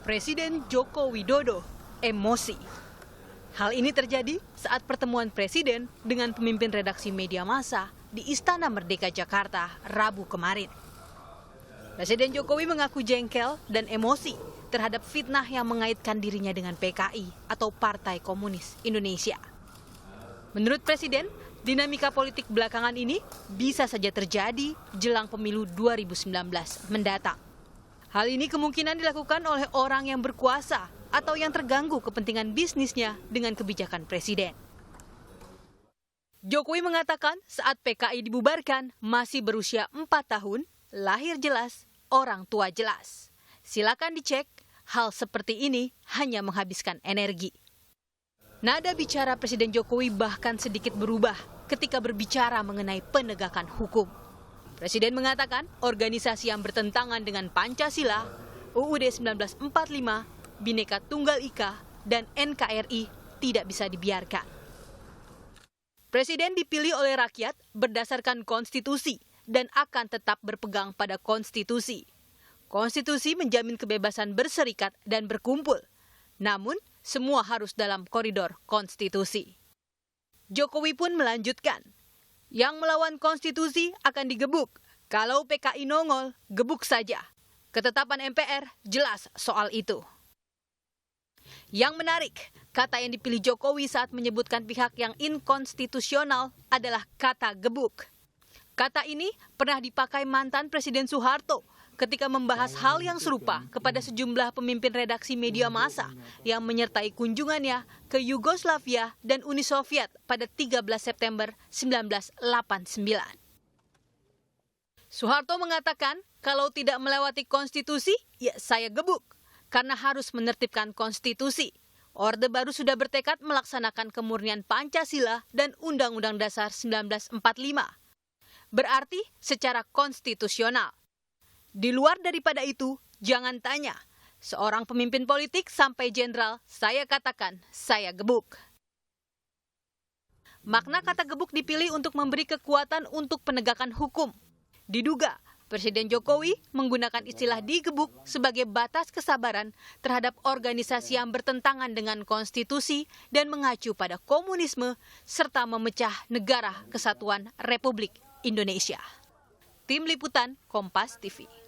Presiden Joko Widodo emosi. Hal ini terjadi saat pertemuan Presiden dengan pemimpin redaksi media massa di Istana Merdeka Jakarta, Rabu kemarin. Presiden Jokowi mengaku jengkel dan emosi terhadap fitnah yang mengaitkan dirinya dengan PKI atau Partai Komunis Indonesia. Menurut Presiden, dinamika politik belakangan ini bisa saja terjadi jelang pemilu 2019 mendatang. Hal ini kemungkinan dilakukan oleh orang yang berkuasa atau yang terganggu kepentingan bisnisnya dengan kebijakan Presiden. Jokowi mengatakan saat PKI dibubarkan masih berusia 4 tahun, lahir jelas, orang tua jelas. Silakan dicek, hal seperti ini hanya menghabiskan energi. Nada bicara Presiden Jokowi bahkan sedikit berubah ketika berbicara mengenai penegakan hukum. Presiden mengatakan organisasi yang bertentangan dengan Pancasila, UUD 1945, Bhinneka Tunggal Ika, dan NKRI tidak bisa dibiarkan. Presiden dipilih oleh rakyat berdasarkan konstitusi dan akan tetap berpegang pada konstitusi. Konstitusi menjamin kebebasan berserikat dan berkumpul, namun semua harus dalam koridor konstitusi. Jokowi pun melanjutkan, yang melawan konstitusi akan digebuk. Kalau PKI nongol, gebuk saja. Ketetapan MPR jelas soal itu. Yang menarik, kata yang dipilih Jokowi saat menyebutkan pihak yang inkonstitusional adalah kata gebuk. Kata ini pernah dipakai mantan Presiden Soeharto ketika membahas hal yang serupa kepada sejumlah pemimpin redaksi media massa yang menyertai kunjungannya ke Yugoslavia dan Uni Soviet pada 13 September 1989. Soeharto mengatakan, kalau tidak melewati konstitusi, ya saya gebuk, karena harus menertibkan konstitusi. Orde Baru sudah bertekad melaksanakan kemurnian Pancasila dan Undang-Undang Dasar 1945. Berarti secara konstitusional. Di luar daripada itu, jangan tanya. Seorang pemimpin politik sampai jenderal, saya katakan, saya gebuk. Makna kata gebuk dipilih untuk memberi kekuatan untuk penegakan hukum. Diduga, Presiden Jokowi menggunakan istilah digebuk sebagai batas kesabaran terhadap organisasi yang bertentangan dengan konstitusi dan mengacu pada komunisme serta memecah Negara Kesatuan Republik Indonesia. Tim Liputan Kompas TV.